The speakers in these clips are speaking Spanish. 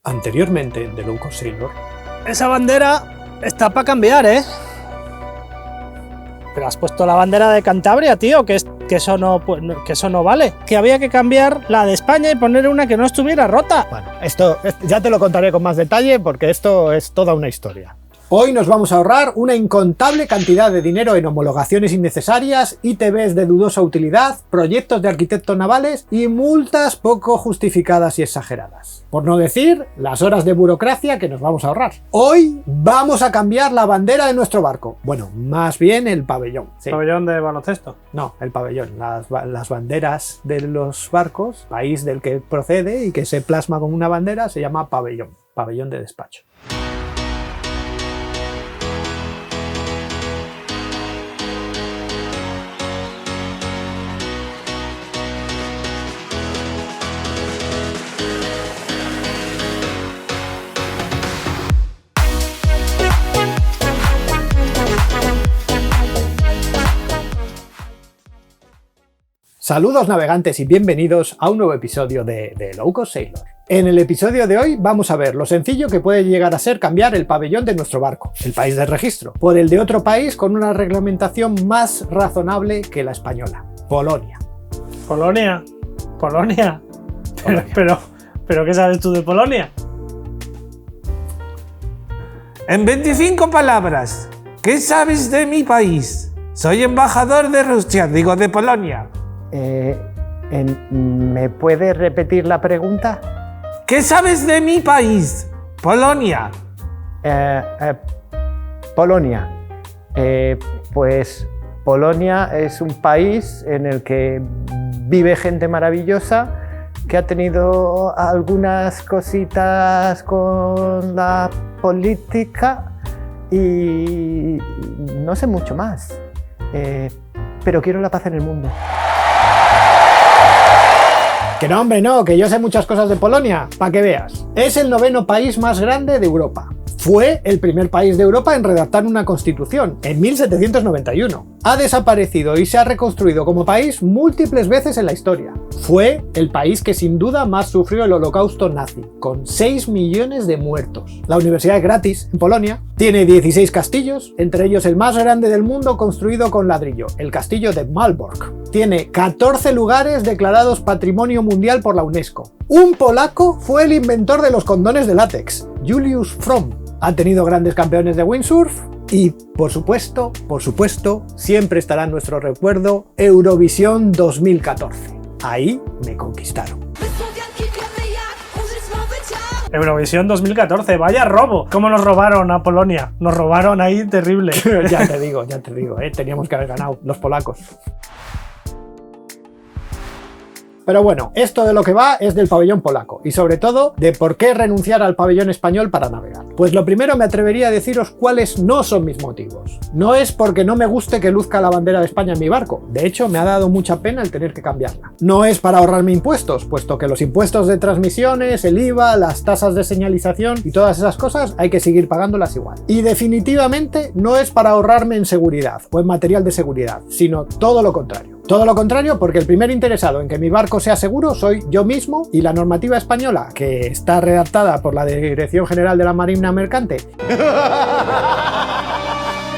Anteriormente en The Low Cost Sailor. Esa bandera está para cambiar, ¿eh? Pero has puesto la bandera de Cantabria, tío, que eso no vale. Que había que cambiar la de España y poner una que no estuviera rota. Bueno, esto ya te lo contaré con más detalle porque esto es toda una historia. Hoy nos vamos a ahorrar una incontable cantidad de dinero en homologaciones innecesarias, ITBs de dudosa utilidad, proyectos de arquitectos navales y multas poco justificadas y exageradas. Por no decir, las horas de burocracia que nos vamos a ahorrar. Hoy vamos a cambiar la bandera de nuestro barco. Bueno, más bien el pabellón. Sí. ¿Pabellón de baloncesto? No, el pabellón. Las banderas de los barcos, país del que procede y que se plasma como una bandera, se llama pabellón. Pabellón de despacho. Saludos navegantes y bienvenidos a un nuevo episodio de The Low Cost Sailor. En el episodio de hoy vamos a ver lo sencillo que puede llegar a ser cambiar el pabellón de nuestro barco, el país de registro, por el de otro país con una reglamentación más razonable que la española, Polonia. ¿Polonia? ¿Pero qué sabes tú de Polonia? En 25 palabras, ¿qué sabes de mi país? Soy embajador de Rusia, digo de Polonia. ¿Me puede repetir la pregunta? ¿Qué sabes de mi país? Polonia. Polonia. Pues Polonia es un país en el que vive gente maravillosa que ha tenido algunas cositas con la política y no sé mucho más. Pero quiero la paz en el mundo. Que no, hombre, no, que yo sé muchas cosas de Polonia, para que veas. Es el 9º país más grande de Europa. Fue el primer país de Europa en redactar una constitución, en 1791. Ha desaparecido y se ha reconstruido como país múltiples veces en la historia. Fue el país que sin duda más sufrió el holocausto nazi, con 6 millones de muertos. La universidad es gratis en Polonia, tiene 16 castillos, entre ellos el más grande del mundo construido con ladrillo, el castillo de Malbork. Tiene 14 lugares declarados Patrimonio Mundial por la UNESCO. Un polaco fue el inventor de los condones de látex, Julius Fromm. Ha tenido grandes campeones de windsurf y, por supuesto, siempre estará en nuestro recuerdo Eurovisión 2014. Ahí me conquistaron. Eurovisión 2014, vaya robo. ¿Cómo nos robaron a Polonia? Nos robaron ahí terrible. Ya te digo, teníamos que haber ganado los polacos. Pero bueno, esto de lo que va es del pabellón polaco y sobre todo de por qué renunciar al pabellón español para navegar. Pues lo primero me atrevería a deciros cuáles no son mis motivos. No es porque no me guste que luzca la bandera de España en mi barco, de hecho me ha dado mucha pena el tener que cambiarla. No es para ahorrarme impuestos, puesto que los impuestos de transmisiones, el IVA, las tasas de señalización y todas esas cosas hay que seguir pagándolas igual. Y definitivamente no es para ahorrarme en seguridad o en material de seguridad, sino todo lo contrario. Todo lo contrario, porque el primer interesado en que mi barco sea seguro soy yo mismo y la normativa española, que está redactada por la Dirección General de la Marina Mercante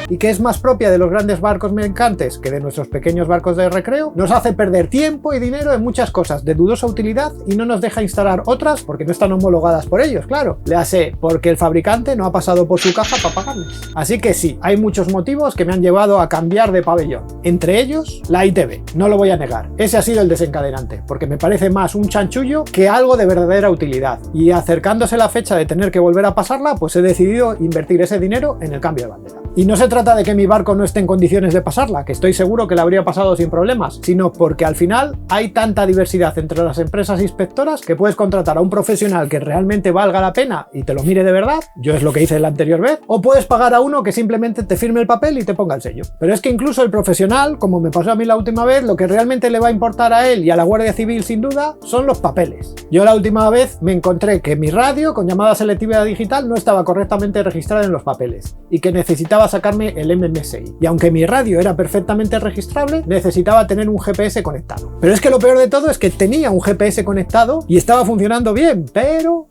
y que es más propia de los grandes barcos mercantes que de nuestros pequeños barcos de recreo, nos hace perder tiempo y dinero en muchas cosas de dudosa utilidad y no nos deja instalar otras porque no están homologadas por ellos, claro. Le hace porque el fabricante no ha pasado por su caja para pagarles. Así que sí, hay muchos motivos que me han llevado a cambiar de pabellón. Entre ellos, la ITB. No lo voy a negar. Ese ha sido el desencadenante, porque me parece más un chanchullo que algo de verdadera utilidad. Y acercándose la fecha de tener que volver a pasarla, pues he decidido invertir ese dinero en el cambio de bandera. Y no se trata de que mi barco no esté en condiciones de pasarla, que estoy seguro que la habría pasado sin problemas, sino porque al final hay tanta diversidad entre las empresas inspectoras que puedes contratar a un profesional que realmente valga la pena y te lo mire de verdad, yo es lo que hice la anterior vez, o puedes pagar a uno que simplemente te firme el papel y te ponga el sello. Pero es que incluso el profesional, como me pasó a mí la última vez, lo que realmente le va a importar a él y a la Guardia Civil sin duda son los papeles. Yo la última vez me encontré que mi radio con llamada selectiva digital no estaba correctamente registrada en los papeles y que necesitaba sacarme pasarme el MMSI. Y aunque mi radio era perfectamente registrable, necesitaba tener un GPS conectado. Pero es que lo peor de todo es que tenía un GPS conectado y estaba funcionando bien, pero,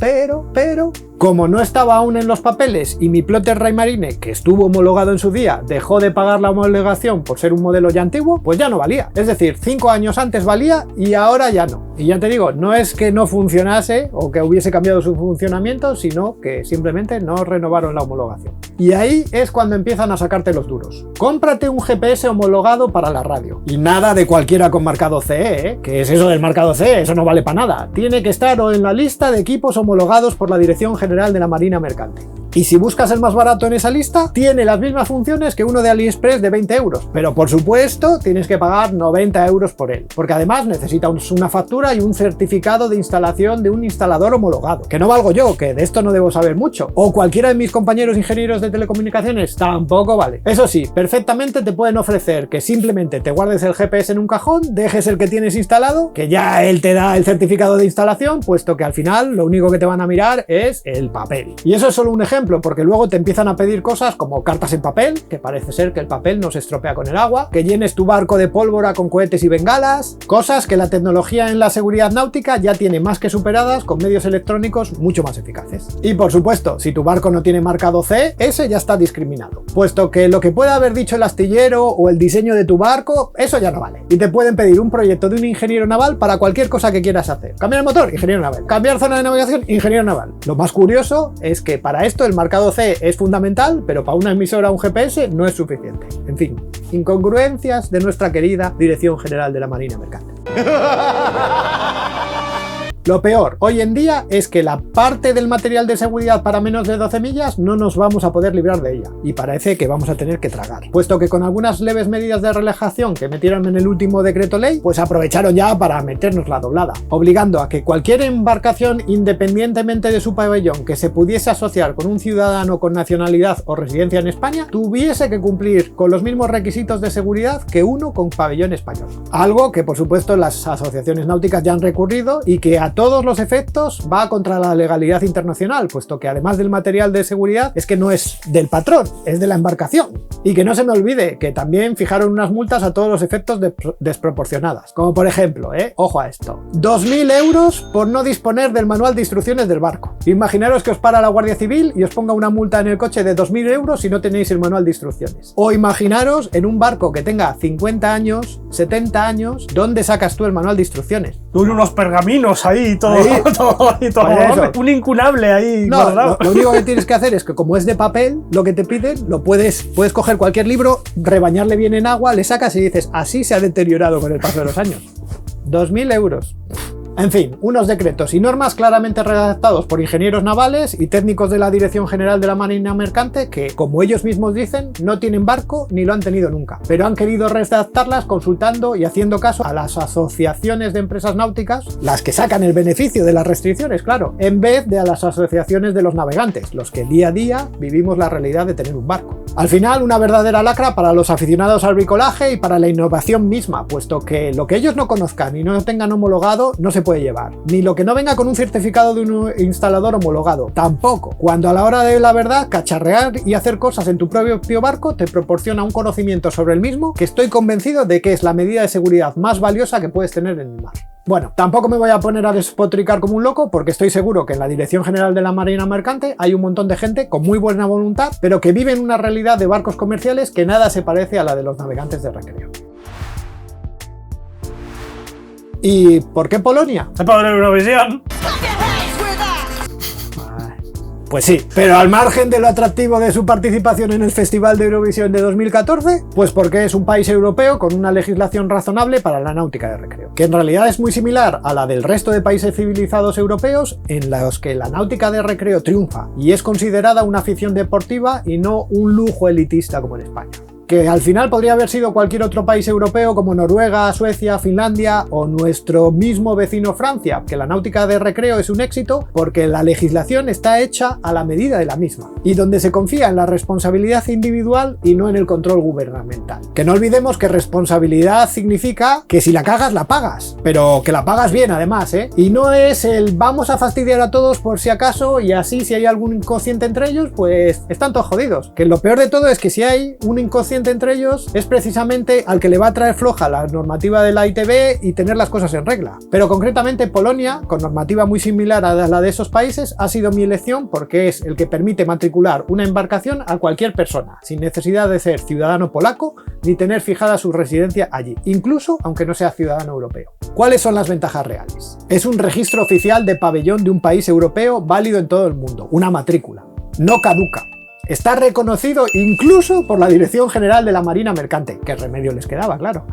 como no estaba aún en los papeles y mi plotter Raymarine, que estuvo homologado en su día, dejó de pagar la homologación por ser un modelo ya antiguo, pues ya no valía. Es decir, 5 años antes valía y ahora ya no. Y ya te digo, no es que no funcionase o que hubiese cambiado su funcionamiento, sino que simplemente no renovaron la homologación. Y ahí es cuando empiezan a sacarte los duros. Cómprate un GPS homologado para la radio. Y nada de cualquiera con marcado CE, ¿eh? ¿Qué es eso del marcado CE? Eso no vale para nada. Tiene que estar en la lista de equipos homologados por la Dirección General de la Marina Mercante. Y si buscas el más barato en esa lista, tiene las mismas funciones que uno de AliExpress de 20 euros. Pero por supuesto, tienes que pagar 90 euros por él. Porque además necesitas una factura y un certificado de instalación de un instalador homologado. Que no valgo yo, que de esto no debo saber mucho. O cualquiera de mis compañeros ingenieros de telecomunicaciones tampoco vale. Eso sí, perfectamente te pueden ofrecer que simplemente te guardes el GPS en un cajón, dejes el que tienes instalado, que ya él te da el certificado de instalación, puesto que al final lo único que te van a mirar es el papel. Y eso es solo un ejemplo, porque luego te empiezan a pedir cosas como cartas en papel, que parece ser que el papel no se estropea con el agua, que llenes tu barco de pólvora con cohetes y bengalas, cosas que la tecnología en la seguridad náutica ya tiene más que superadas con medios electrónicos mucho más eficaces. Y por supuesto, si tu barco no tiene marcado C, ese ya está discriminado, puesto que lo que pueda haber dicho el astillero o el diseño de tu barco, eso ya no vale. Y te pueden pedir un proyecto de un ingeniero naval para cualquier cosa que quieras hacer. Cambiar el motor, ingeniero naval. Cambiar zona de navegación, ingeniero naval. Lo más curioso es que para esto el marcado C es fundamental, pero para una emisora o un GPS no es suficiente. En fin, incongruencias de nuestra querida Dirección General de la Marina Mercante. Lo peor hoy en día es que la parte del material de seguridad para menos de 12 millas no nos vamos a poder librar de ella, y parece que vamos a tener que tragar, puesto que con algunas leves medidas de relajación que metieron en el último decreto ley, pues aprovecharon ya para meternos la doblada, obligando a que cualquier embarcación, independientemente de su pabellón, que se pudiese asociar con un ciudadano con nacionalidad o residencia en España, tuviese que cumplir con los mismos requisitos de seguridad que uno con pabellón español. Algo que por supuesto las asociaciones náuticas ya han recurrido y que a todos los efectos va contra la legalidad internacional, puesto que además del material de seguridad es que no es del patrón, es de la embarcación. Y que no se me olvide que también fijaron unas multas a todos los efectos desproporcionadas, como por ejemplo, ojo a esto, 2.000 euros por no disponer del manual de instrucciones del barco. Imaginaros que os para la Guardia Civil y os ponga una multa en el coche de 2.000 euros si no tenéis el manual de instrucciones. O imaginaros en un barco que tenga 50 años, 70 años, ¿dónde sacas tú el manual de instrucciones? Unos pergaminos ahí y todo, un incunable ahí. No, lo único que tienes que hacer es que como es de papel, lo que te piden, puedes coger cualquier libro, rebañarle bien en agua, le sacas y dices, así se ha deteriorado con el paso de los años. 2.000 euros. En fin, unos decretos y normas claramente redactados por ingenieros navales y técnicos de la Dirección General de la Marina Mercante que, como ellos mismos dicen, no tienen barco ni lo han tenido nunca, pero han querido redactarlas consultando y haciendo caso a las asociaciones de empresas náuticas, las que sacan el beneficio de las restricciones, claro, en vez de a las asociaciones de los navegantes, los que día a día vivimos la realidad de tener un barco. Al final, una verdadera lacra para los aficionados al bricolaje y para la innovación misma, puesto que lo que ellos no conozcan y no tengan homologado no se puede llevar, ni lo que no venga con un certificado de un instalador homologado, tampoco, cuando a la hora de la verdad cacharrear y hacer cosas en tu propio barco te proporciona un conocimiento sobre el mismo que estoy convencido de que es la medida de seguridad más valiosa que puedes tener en el mar. Bueno, tampoco me voy a poner a despotricar como un loco porque estoy seguro que en la Dirección General de la Marina Mercante hay un montón de gente con muy buena voluntad, pero que vive en una realidad de barcos comerciales que nada se parece a la de los navegantes de recreo. ¿Y por qué Polonia? Por Eurovisión. Pues sí, pero al margen de lo atractivo de su participación en el Festival de Eurovisión de 2014, pues porque es un país europeo con una legislación razonable para la náutica de recreo, que en realidad es muy similar a la del resto de países civilizados europeos en los que la náutica de recreo triunfa y es considerada una afición deportiva y no un lujo elitista como en España. que al final podría haber sido cualquier otro país europeo como Noruega, Suecia, Finlandia o nuestro mismo vecino Francia, que la náutica de recreo es un éxito porque la legislación está hecha a la medida de la misma y donde se confía en la responsabilidad individual y no en el control gubernamental. Que no olvidemos que responsabilidad significa que si la cagas, la pagas, pero que la pagas bien además, ¿eh? Y no es el vamos a fastidiar a todos por si acaso y así si hay algún inconsciente entre ellos, pues están todos jodidos. Que lo peor de todo es que si hay un inconsciente entre ellos es precisamente al que le va a traer floja la normativa de la ITB y tener las cosas en regla. Pero concretamente Polonia, con normativa muy similar a la de esos países, ha sido mi elección porque es el que permite matricular una embarcación a cualquier persona, sin necesidad de ser ciudadano polaco ni tener fijada su residencia allí, incluso aunque no sea ciudadano europeo. ¿Cuáles son las ventajas reales? Es un registro oficial de pabellón de un país europeo válido en todo el mundo, una matrícula. No caduca. Está reconocido incluso por la Dirección General de la Marina Mercante, que remedio les quedaba, claro.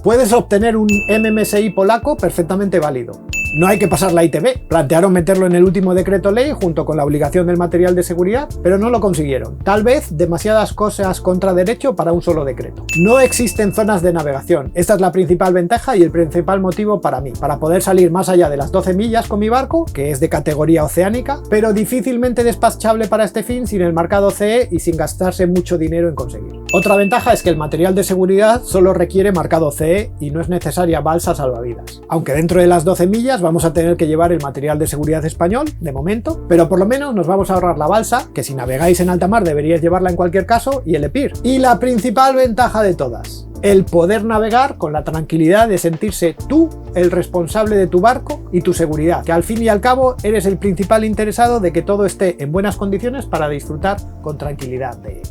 Puedes obtener un MMSI polaco perfectamente válido. No hay que pasar la ITB. Plantearon meterlo en el último decreto ley junto con la obligación del material de seguridad, pero no lo consiguieron. Tal vez demasiadas cosas contra derecho para un solo decreto. No existen zonas de navegación. Esta es la principal ventaja y el principal motivo para mí, para poder salir más allá de las 12 millas con mi barco, que es de categoría oceánica, pero difícilmente despachable para este fin sin el marcado CE y sin gastarse mucho dinero en conseguir. Otra ventaja es que el material de seguridad solo requiere marcado CE y no es necesaria balsa salvavidas. Aunque dentro de las 12 millas vamos a tener que llevar el material de seguridad español, de momento, pero por lo menos nos vamos a ahorrar la balsa, que si navegáis en alta mar deberíais llevarla en cualquier caso, y el EPIR. Y la principal ventaja de todas, el poder navegar con la tranquilidad de sentirse tú el responsable de tu barco y tu seguridad, que al fin y al cabo eres el principal interesado de que todo esté en buenas condiciones para disfrutar con tranquilidad de él.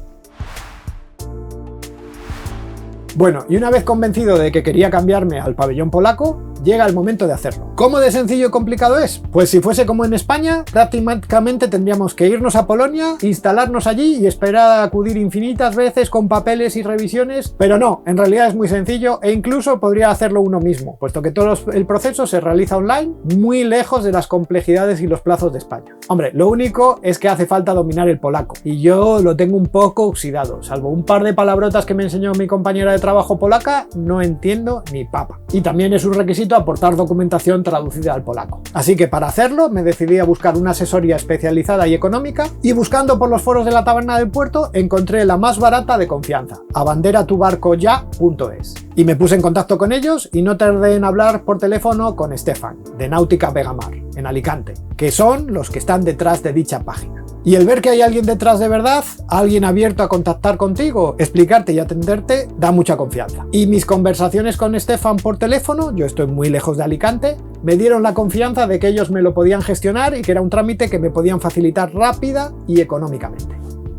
Bueno, y una vez convencido de que quería cambiarme al pabellón polaco, llega el momento de hacerlo. ¿Cómo de sencillo y complicado es? Pues si fuese como en España, prácticamente tendríamos que irnos a Polonia, instalarnos allí y esperar a acudir infinitas veces con papeles y revisiones, pero no, en realidad es muy sencillo e incluso podría hacerlo uno mismo, puesto que todo el proceso se realiza online, muy lejos de las complejidades y los plazos de España. Hombre, lo único es que hace falta dominar el polaco, y yo lo tengo un poco oxidado, salvo un par de palabrotas que me enseñó mi compañera de trabajo polaca, no entiendo ni papa. Y también es un requisito aportar documentación traducida al polaco. Así que para hacerlo me decidí a buscar una asesoría especializada y económica, y buscando por los foros de la taberna del puerto encontré la más barata de confianza, abanderatubarcoya.es. Y me puse en contacto con ellos y no tardé en hablar por teléfono con Stefan, de Náutica Vegamar, en Alicante, que son los que están detrás de dicha página. Y el ver que hay alguien detrás de verdad, alguien abierto a contactar contigo, explicarte y atenderte, da mucha confianza. Y mis conversaciones con Stefan por teléfono, yo estoy muy lejos de Alicante, me dieron la confianza de que ellos me lo podían gestionar y que era un trámite que me podían facilitar rápida y económicamente.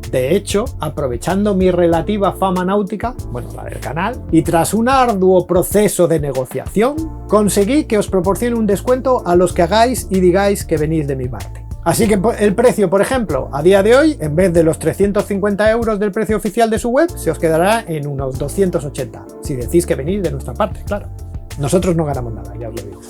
De hecho, aprovechando mi relativa fama náutica, bueno, la del canal, y tras un arduo proceso de negociación, conseguí que os proporcione un descuento a los que hagáis y digáis que venís de mi parte. Así que el precio, por ejemplo, a día de hoy, en vez de los 350 € del precio oficial de su web, se os quedará en unos 280, si decís que venís de nuestra parte, claro. Nosotros no ganamos nada, ya os lo digo.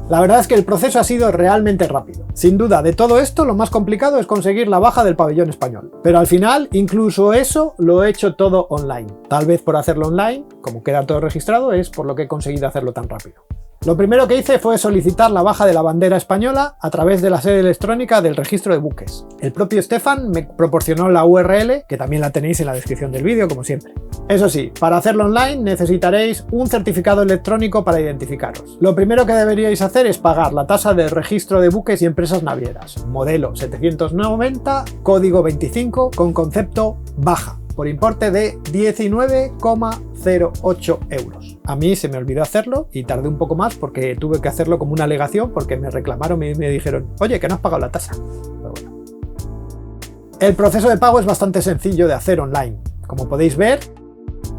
La verdad es que el proceso ha sido realmente rápido. Sin duda, de todo esto, lo más complicado es conseguir la baja del pabellón español. Pero al final, incluso eso lo he hecho todo online. Tal vez por hacerlo online, como queda todo registrado, es por lo que he conseguido hacerlo tan rápido. Lo primero que hice fue solicitar la baja de la bandera española a través de la sede electrónica del registro de buques. El propio Stefan me proporcionó la URL, que también la tenéis en la descripción del vídeo, como siempre. Eso sí, para hacerlo online necesitaréis un certificado electrónico para identificaros. Lo primero que deberíais hacer es pagar la tasa de registro de buques y empresas navieras, modelo 790, código 25, con concepto baja, por importe de 19,08 €. A mí se me olvidó hacerlo y tardé un poco más porque tuve que hacerlo como una alegación porque me reclamaron y me dijeron, oye, que no has pagado la tasa. Pero bueno. El proceso de pago es bastante sencillo de hacer online, como podéis ver,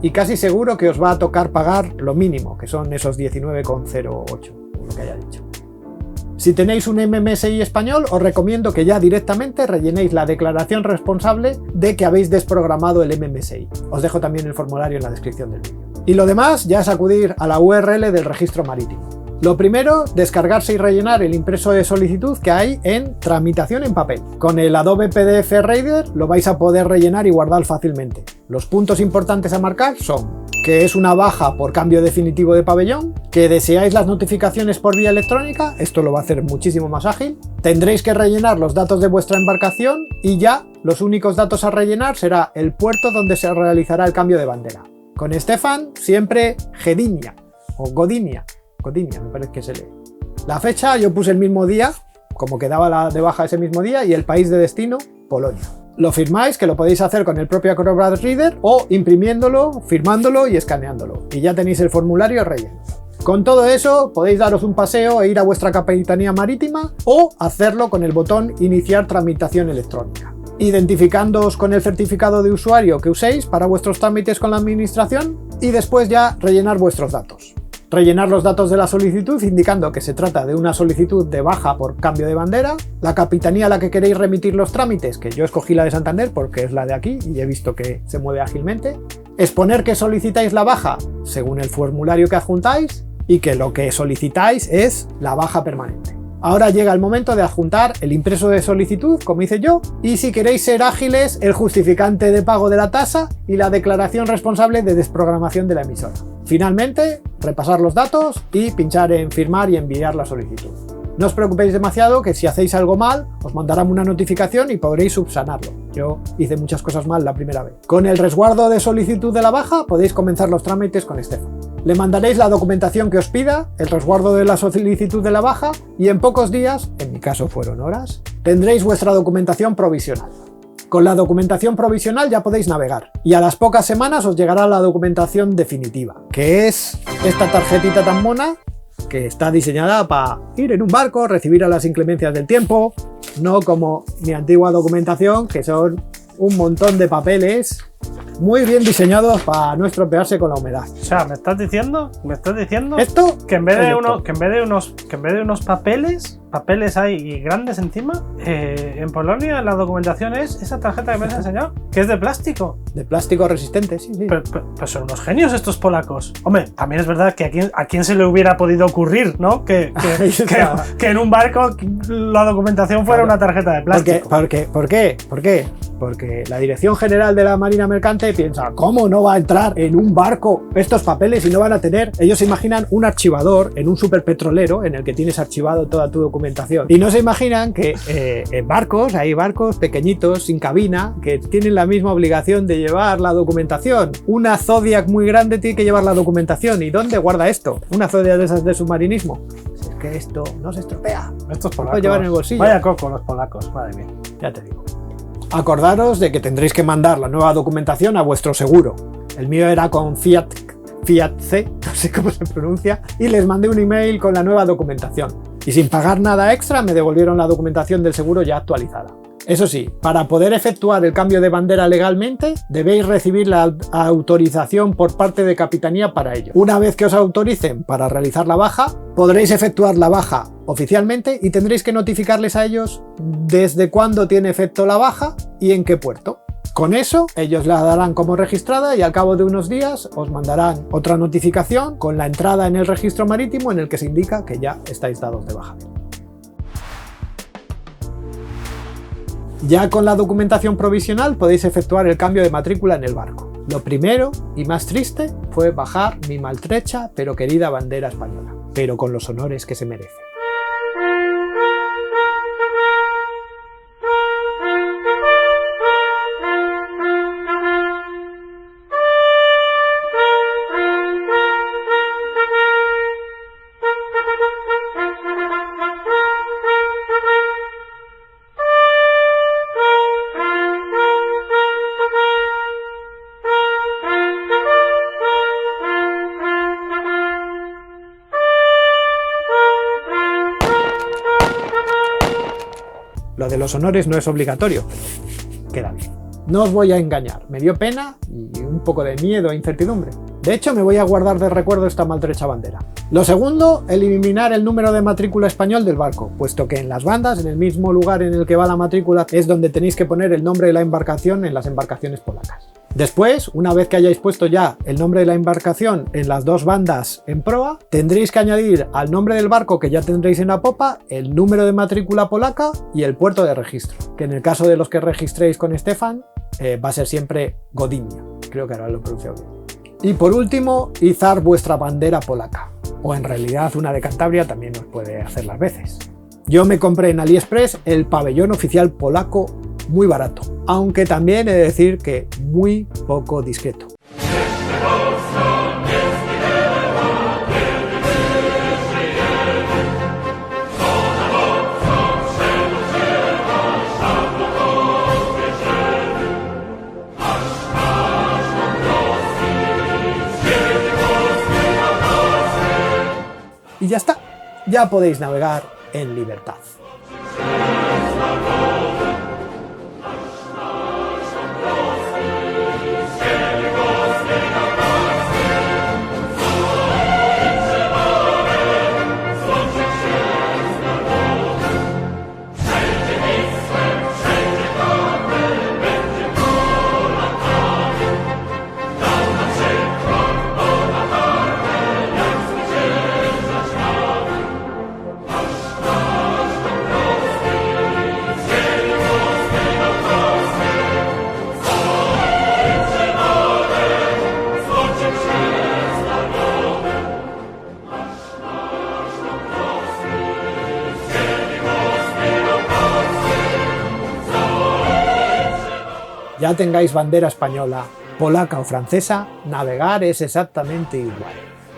y casi seguro que os va a tocar pagar lo mínimo, que son esos 19,08, lo que haya dicho. Si tenéis un MMSI español, os recomiendo que ya directamente rellenéis la declaración responsable de que habéis desprogramado el MMSI. Os dejo también el formulario en la descripción del vídeo. Y lo demás ya es acudir a la URL del registro marítimo. Lo primero, descargarse y rellenar el impreso de solicitud que hay en tramitación en papel. Con el Adobe PDF Reader lo vais a poder rellenar y guardar fácilmente. Los puntos importantes a marcar son que es una baja por cambio definitivo de pabellón, que deseáis las notificaciones por vía electrónica, esto lo va a hacer muchísimo más ágil, tendréis que rellenar los datos de vuestra embarcación y ya los únicos datos a rellenar será el puerto donde se realizará el cambio de bandera. Con Stefan siempre Gdynia o Godinia, me parece que se lee. La fecha yo puse el mismo día, como quedaba la de baja ese mismo día, y el país de destino, Polonia. Lo firmáis, que lo podéis hacer con el propio Acrobat Reader o imprimiéndolo, firmándolo y escaneándolo. Y ya tenéis el formulario relleno. Con todo eso podéis daros un paseo e ir a vuestra capitanía marítima o hacerlo con el botón Iniciar tramitación electrónica. Identificándoos con el certificado de usuario que uséis para vuestros trámites con la administración y después ya rellenar vuestros datos. Rellenar los datos de la solicitud indicando que se trata de una solicitud de baja por cambio de bandera, la capitanía a la que queréis remitir los trámites, que yo escogí la de Santander porque es la de aquí y he visto que se mueve ágilmente, exponer que solicitáis la baja según el formulario que adjuntáis y que lo que solicitáis es la baja permanente. Ahora llega el momento de adjuntar el impreso de solicitud, como hice yo, y si queréis ser ágiles, el justificante de pago de la tasa y la declaración responsable de desprogramación de la emisora. Finalmente, repasar los datos y pinchar en firmar y enviar la solicitud. No os preocupéis demasiado, que si hacéis algo mal, os mandarán una notificación y podréis subsanarlo. Yo hice muchas cosas mal la primera vez. Con el resguardo de solicitud de la baja podéis comenzar los trámites con Stefan. Le mandaréis la documentación que os pida, el resguardo de la solicitud de la baja y en pocos días, en mi caso fueron horas, tendréis vuestra documentación provisional. Con la documentación provisional ya podéis navegar y a las pocas semanas os llegará la documentación definitiva, que es esta tarjetita tan mona que está diseñada para ir en un barco, recibir a las inclemencias del tiempo, no como mi antigua documentación, que son un montón de papeles muy bien diseñados para no estropearse con la humedad. O sea, ¿me estás diciendo Esto que en vez de unos papeles hay grandes encima, en Polonia la documentación es esa tarjeta que me has enseñado, que es de plástico? De plástico resistente, sí. Pero son unos genios estos polacos. Hombre, también es verdad que a quién se le hubiera podido ocurrir, ¿no? Que en un barco la documentación fuera una tarjeta de plástico. ¿Por qué? Porque la Dirección General de la Marina Mercante piensa, ¿cómo no va a entrar en un barco estos papeles y no van a tener? Ellos se imaginan un archivador en un superpetrolero en el que tienes archivado toda tu documentación. Y no se imaginan que en barcos, hay barcos pequeñitos, sin cabina, que tienen la misma obligación de llevar la documentación. Una Zodiac muy grande tiene que llevar la documentación. ¿Y dónde guarda esto? Una Zodiac de esas de submarinismo. Es que esto no se estropea. Estos polacos. Lo puedes llevar en el bolsillo. Vaya coco los polacos, madre mía. Ya te digo. Acordaros de que tendréis que mandar la nueva documentación a vuestro seguro. El mío era con Fiat C, no sé cómo se pronuncia, y les mandé un email con la nueva documentación. Y sin pagar nada extra me devolvieron la documentación del seguro ya actualizada. Eso sí, para poder efectuar el cambio de bandera legalmente, debéis recibir la autorización por parte de Capitanía para ello. Una vez que os autoricen para realizar la baja, podréis efectuar la baja oficialmente y tendréis que notificarles a ellos desde cuándo tiene efecto la baja y en qué puerto. Con eso, ellos la darán como registrada y al cabo de unos días os mandarán otra notificación con la entrada en el registro marítimo en el que se indica que ya estáis dados de baja. Ya con la documentación provisional podéis efectuar el cambio de matrícula en el barco. Lo primero y más triste fue bajar mi maltrecha pero querida bandera española, pero con los honores que se merece. Lo de los honores no es obligatorio, queda bien. No os voy a engañar, me dio pena y un poco de miedo e incertidumbre. De hecho, me voy a guardar de recuerdo esta maltrecha bandera. Lo segundo, eliminar el número de matrícula español del barco, puesto que en las bandas, en el mismo lugar en el que va la matrícula, es donde tenéis que poner el nombre de la embarcación en las embarcaciones polacas. Después, una vez que hayáis puesto ya el nombre de la embarcación en las dos bandas en proa, tendréis que añadir al nombre del barco que ya tendréis en la popa el número de matrícula polaca y el puerto de registro, que en el caso de los que registréis con Stefan va a ser siempre Gdynia. Creo que ahora lo he pronunciado bien. Y por último, izar vuestra bandera polaca. O en realidad una de Cantabria también os puede hacer las veces. Yo me compré en AliExpress el pabellón oficial polaco muy barato, aunque también he de decir que muy poco discreto. Y ya está, ya podéis navegar en libertad. Ya tengáis bandera española, polaca o francesa, navegar es exactamente igual.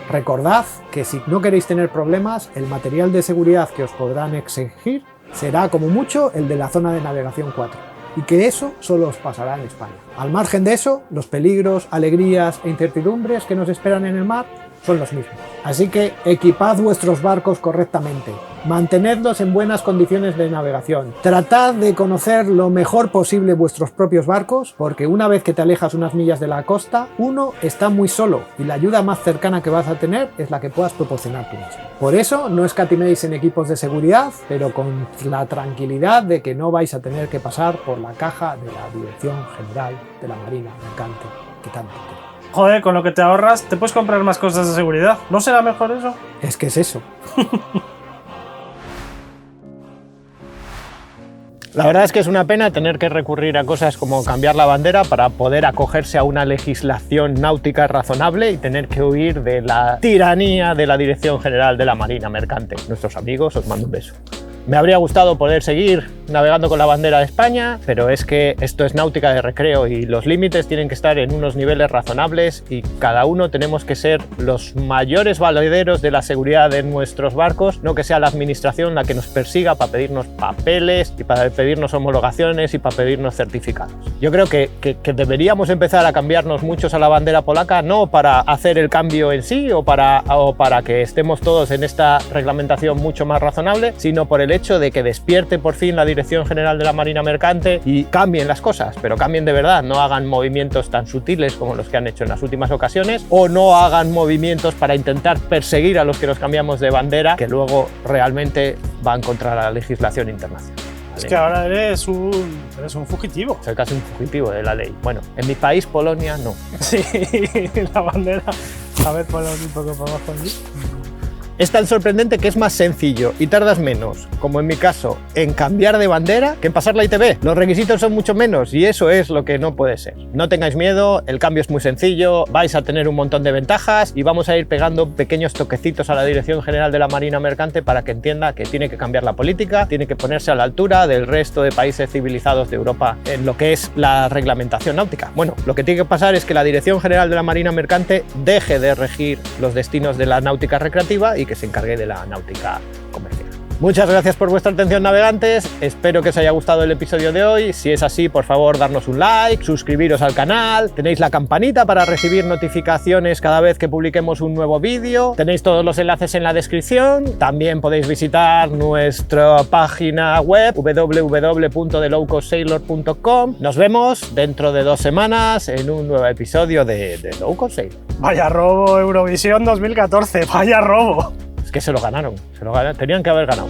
Recordad que si no queréis tener problemas, el material de seguridad que os podrán exigir será como mucho el de la zona de navegación 4, y que eso solo os pasará en España. Al margen de eso, los peligros, alegrías e incertidumbres que nos esperan en el mar son los mismos. Así que equipad vuestros barcos correctamente, mantenedlos en buenas condiciones de navegación, tratad de conocer lo mejor posible vuestros propios barcos, porque una vez que te alejas unas millas de la costa, uno está muy solo y la ayuda más cercana que vas a tener es la que puedas proporcionar tú mismo. Por eso no escatiméis en equipos de seguridad, pero con la tranquilidad de que no vais a tener que pasar por la caja de la Dirección General de la Marina Mercante que tanto queréis. Joder, con lo que te ahorras, te puedes comprar más cosas de seguridad. ¿No será mejor eso? Es que es eso. La verdad es que es una pena tener que recurrir a cosas como cambiar la bandera para poder acogerse a una legislación náutica razonable y tener que huir de la tiranía de la Dirección General de la Marina Mercante. Nuestros amigos, os mando un beso. Me habría gustado poder seguir navegando con la bandera de España, pero es que esto es náutica de recreo y los límites tienen que estar en unos niveles razonables y cada uno tenemos que ser los mayores valederos de la seguridad de nuestros barcos, no que sea la administración la que nos persiga para pedirnos papeles y para pedirnos homologaciones y para pedirnos certificados. Yo creo que deberíamos empezar a cambiarnos muchos a la bandera polaca, no para hacer el cambio en sí o para que estemos todos en esta reglamentación mucho más razonable, sino por el hecho de que despierte por fin la Dirección General de la Marina Mercante y cambien las cosas, pero cambien de verdad, no hagan movimientos tan sutiles como los que han hecho en las últimas ocasiones, o no hagan movimientos para intentar perseguir a los que nos cambiamos de bandera, que luego realmente van contra la legislación internacional. Es que ahora eres un fugitivo. Soy casi un fugitivo de la ley. Bueno, en mi país, Polonia, no. Sí, la bandera. A ver, ponlo un poco para abajo aquí. Es tan sorprendente que es más sencillo y tardas menos, como en mi caso, en cambiar de bandera que en pasar la ITV. Los requisitos son mucho menos y eso es lo que no puede ser. No tengáis miedo, el cambio es muy sencillo, vais a tener un montón de ventajas y vamos a ir pegando pequeños toquecitos a la Dirección General de la Marina Mercante para que entienda que tiene que cambiar la política, tiene que ponerse a la altura del resto de países civilizados de Europa en lo que es la reglamentación náutica. Bueno, lo que tiene que pasar es que la Dirección General de la Marina Mercante deje de regir los destinos de la náutica recreativa y que se encargue de la náutica comercial. Muchas gracias por vuestra atención, navegantes. Espero que os haya gustado el episodio de hoy. Si es así, por favor, darnos un like, suscribiros al canal, tenéis la campanita para recibir notificaciones cada vez que publiquemos un nuevo vídeo, tenéis todos los enlaces en la descripción, también podéis visitar nuestra página web www.thelowcostsailor.com. Nos vemos dentro de 2 semanas en un nuevo episodio de The Low Cost Sailor. Vaya robo, Eurovisión 2014, vaya robo. Es que se lo ganaron, tenían que haber ganado.